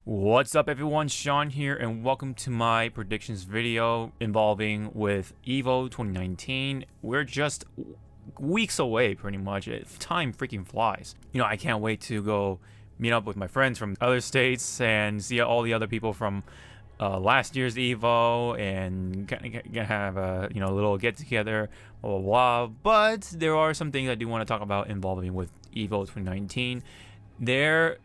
What's up everyone, Sean here, and welcome to my predictions video involving with EVO 2019. We're just weeks away pretty much. Time freaking flies. You know, I can't wait to go meet up with my friends from other states and see all the other people from last year's EVO and have a little get together, blah blah blah. But there are some things I do want to talk about involving with EVO 2019. There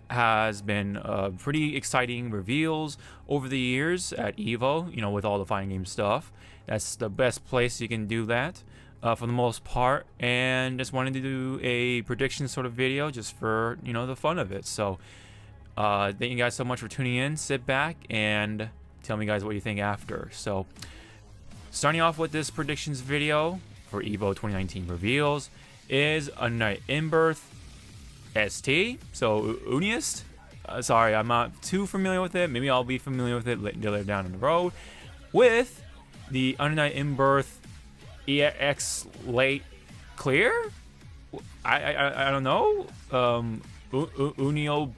has been pretty exciting reveals over the years at EVO, with all the fighting game stuff. That's the best place you can do that for the most part, and just wanted to do a prediction sort of video just for the fun of it. So thank you guys so much for tuning in. Sit back and tell me guys what you think after. So starting off with this predictions video for EVO 2019 reveals is a Night in Birth ST, so Uniest. Sorry, I'm not too familiar with it. Maybe I'll be familiar with it later down the road. With the Night in Birth EX late clear. I don't know. Unio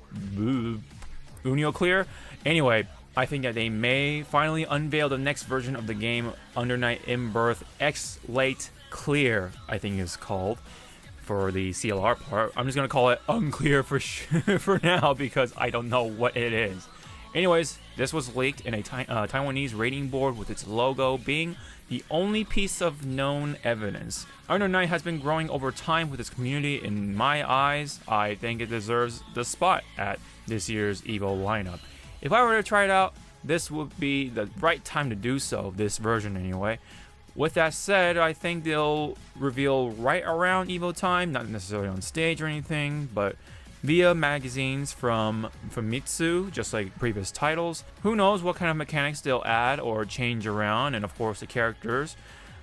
clear. Anyway, I think that they may finally unveil the next version of the game under Night in Birth X late clear, I think it's called. For the CLR part, I'm just gonna call it unclear for now because I don't know what it is. Anyways, this was leaked in a Taiwanese rating board with its logo being the only piece of known evidence. Under Night has been growing over time with its community. In my eyes, I think it deserves the spot at this year's EVO lineup. If I were to try it out, this would be the right time to do so, this version anyway. With that said, I think they'll reveal right around EVO time, not necessarily on stage or anything, but via magazines from Famitsu, just like previous titles. Who knows what kind of mechanics they'll add or change around, and of course the characters,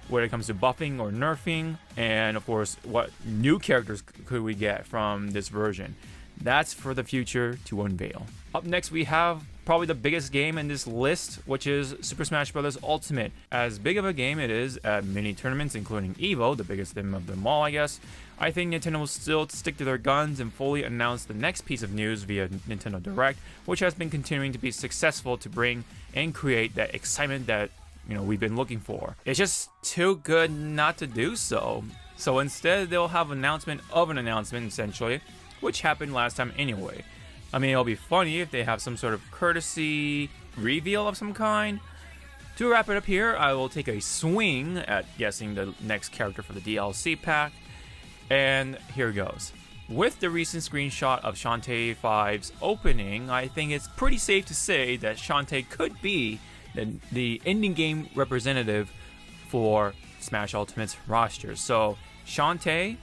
when it comes to buffing or nerfing, and of course what new characters could we get from this version. That's for the future to unveil. Up next we have probably the biggest game in this list, which is Super Smash Bros. Ultimate. As big of a game it is at many tournaments, including EVO, the biggest of them all, I guess. I think Nintendo will still stick to their guns and fully announce the next piece of news via Nintendo Direct, which has been continuing to be successful to bring and create that excitement that we've been looking for. It's just too good not to do so. So instead, they'll have an announcement of an announcement, essentially, which happened last time anyway. I mean, it'll be funny if they have some sort of courtesy reveal of some kind. To wrap it up here, I will take a swing at guessing the next character for the DLC pack. And here goes. With the recent screenshot of Shantae 5's opening, I think it's pretty safe to say that Shantae could be the ending game representative for Smash Ultimate's roster. So, Shantae,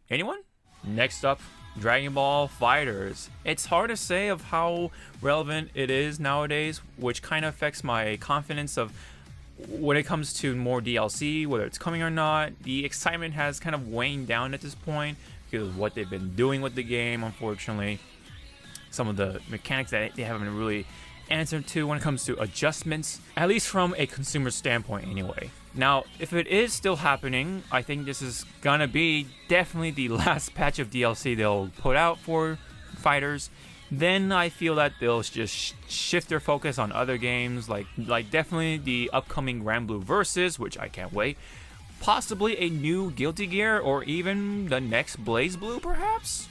anyone? Next up, Dragon Ball FighterZ. It's hard to say of how relevant it is nowadays, which kind of affects my confidence of when it comes to more DLC, whether it's coming or not. The excitement has kind of waned down at this point because of what they've been doing with the game, unfortunately. Some of the mechanics that they haven't really answered to when it comes to adjustments, at least from a consumer standpoint anyway. Now, if it is still happening, I think this is gonna be definitely the last patch of DLC they'll put out for fighters. Then I feel that they'll just shift their focus on other games, like definitely the upcoming Granblue Versus, which I can't wait. Possibly a new Guilty Gear, or even the next BlazBlue, perhaps?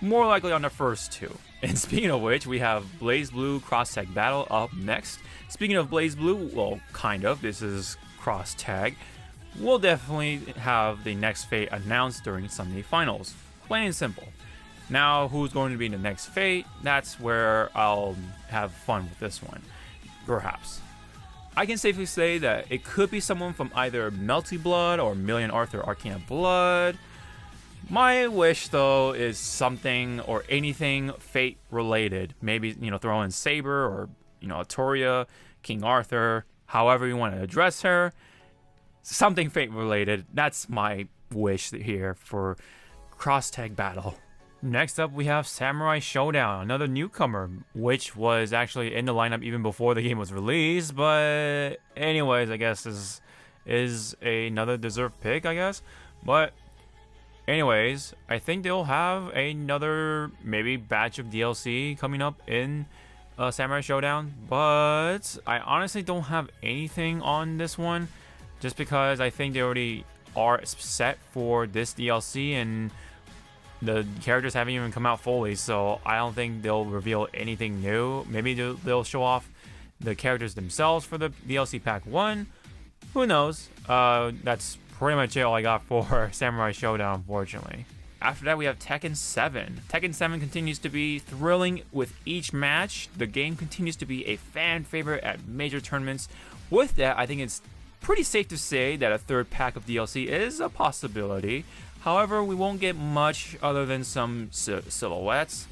More likely on the first two. And speaking of which, we have BlazBlue Cross Tag Battle up next. Speaking of BlazBlue, well, kind of. This is Cross Tag. We'll definitely have the next fate announced during Sunday finals. Plain and simple. Now, who's going to be the next fate? That's where I'll have fun with this one. Perhaps. I can safely say that it could be someone from either Melty Blood or Million Arthur Arcana Blood. My wish, though, is something or anything Fate related. Maybe, throw in Saber or, Atoria, King Arthur, however you want to address her. Something Fate related. That's my wish here for Cross Tag Battle. Next up, we have Samurai Showdown, another newcomer, which was actually in the lineup even before the game was released. But anyways, I guess this is another deserved pick, I guess. But Anyways, I think they'll have another maybe batch of DLC coming up in Samurai Showdown, but I honestly don't have anything on this one, just because I think they already are set for this DLC and the characters haven't even come out fully, so I don't think they'll reveal anything new. Maybe they'll show off the characters themselves for the DLC Pack 1. Who knows? That's pretty much all I got for Samurai Showdown, unfortunately. After that, we have Tekken 7. Tekken 7 continues to be thrilling with each match. The game continues to be a fan favorite at major tournaments. With that, I think it's pretty safe to say that a third pack of DLC is a possibility. However, we won't get much other than some silhouettes.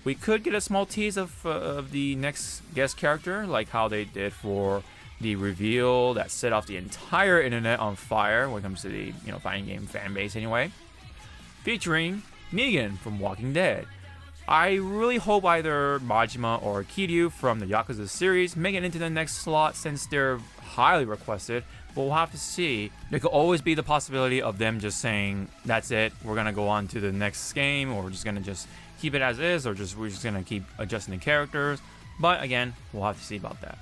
We could get a small tease of the next guest character, like how they did for the reveal that set off the entire internet on fire when it comes to the fighting game fan base anyway. Featuring Negan from Walking Dead. I really hope either Majima or Kiryu from the Yakuza series make it into the next slot since they're highly requested, but we'll have to see. There could always be the possibility of them just saying, that's it, we're going to go on to the next game, or we're just going to just keep it as is, or we're just going to keep adjusting the characters. But again, we'll have to see about that.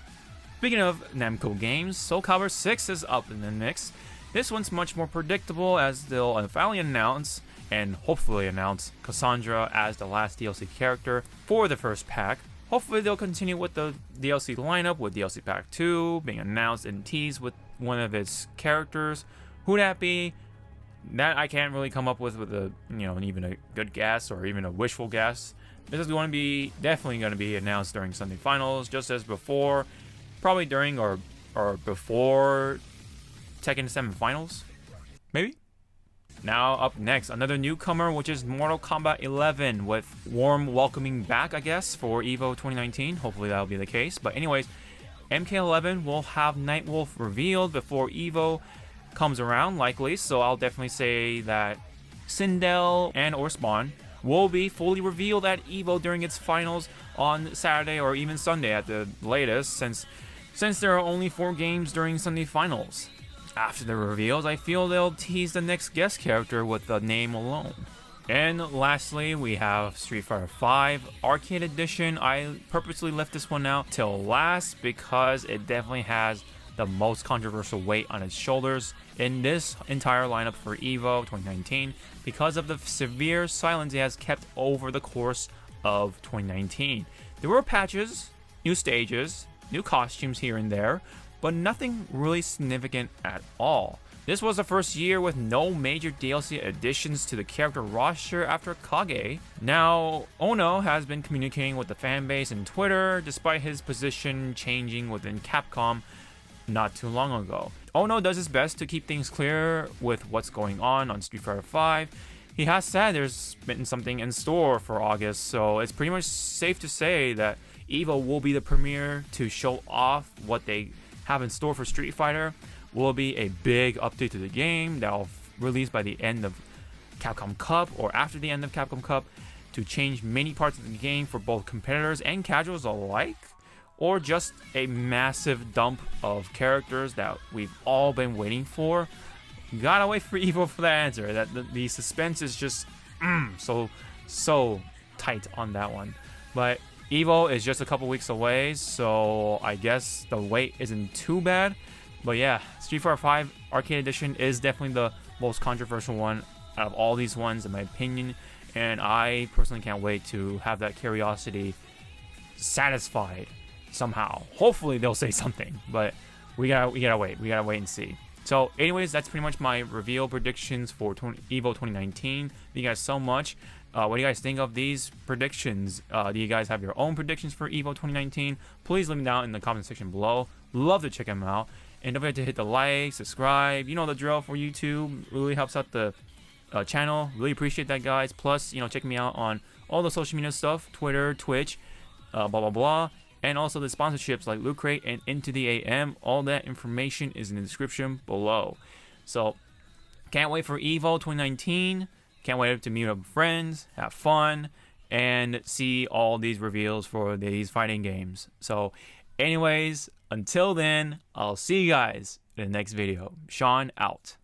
Speaking of Namco games, Soul Calibur 6 is up in the mix. This one's much more predictable as they'll finally announce, and hopefully announce, Cassandra as the last DLC character for the first pack. Hopefully they'll continue with the DLC lineup, with DLC Pack 2 being announced and teased with one of its characters. Who'd that be? That I can't really come up with a even a good guess or even a wishful guess. This is going to be definitely going to be announced during Sunday Finals, just as before, probably during or before Tekken 7 Finals, maybe. Now up next, another newcomer, which is Mortal Kombat 11, with warm welcoming back, I guess, for EVO 2019. Hopefully that'll be the case. But anyways, MK11 will have Nightwolf revealed before EVO comes around, likely. So I'll definitely say that Sindel and or Spawn will be fully revealed at EVO during its finals on Saturday or even Sunday at the latest, since there are only 4 games during Sunday finals. After the reveals, I feel they'll tease the next guest character with the name alone. And lastly, we have Street Fighter V Arcade Edition. I purposely left this one out till last because it definitely has the most controversial weight on its shoulders in this entire lineup for EVO 2019 because of the severe silence it has kept over the course of 2019. There were patches, new stages, new costumes here and there, but nothing really significant at all. This was the first year with no major DLC additions to the character roster after Kage. Now, Ono has been communicating with the fanbase and Twitter, despite his position changing within Capcom not too long ago. Ono does his best to keep things clear with what's going on Street Fighter V. He has said there's been something in store for August, so it's pretty much safe to say that EVO will be the premiere to show off what they have in store for Street Fighter. Will be a big update to the game that will release by the end of Capcom Cup or after the end of Capcom Cup to change many parts of the game for both competitors and casuals alike, or just a massive dump of characters that we've all been waiting for. Gotta wait for EVO for that answer. That the suspense is just so tight on that one. But EVO is just a couple weeks away, so I guess the wait isn't too bad. But yeah, Street Fighter V Arcade Edition is definitely the most controversial one out of all these ones, in my opinion. And I personally can't wait to have that curiosity satisfied somehow. Hopefully they'll say something, but we gotta wait. We gotta wait and see. So anyways, that's pretty much my reveal predictions for EVO 2019. Thank you guys so much. What do you guys think of these predictions? Do you guys have your own predictions for EVO 2019? Please leave them down in the comment section below. Love to check them out. And don't forget to hit the like, subscribe. You know the drill for YouTube. Really helps out the channel. Really appreciate that, guys. Plus, check me out on all the social media stuff. Twitter, Twitch, blah, blah, blah. And also the sponsorships like Loot Crate and Into the AM. All that information is in the description below. So, can't wait for EVO 2019. Can't wait to meet up with friends, have fun, and see all these reveals for these fighting games. So, anyways, until then, I'll see you guys in the next video. Sean out.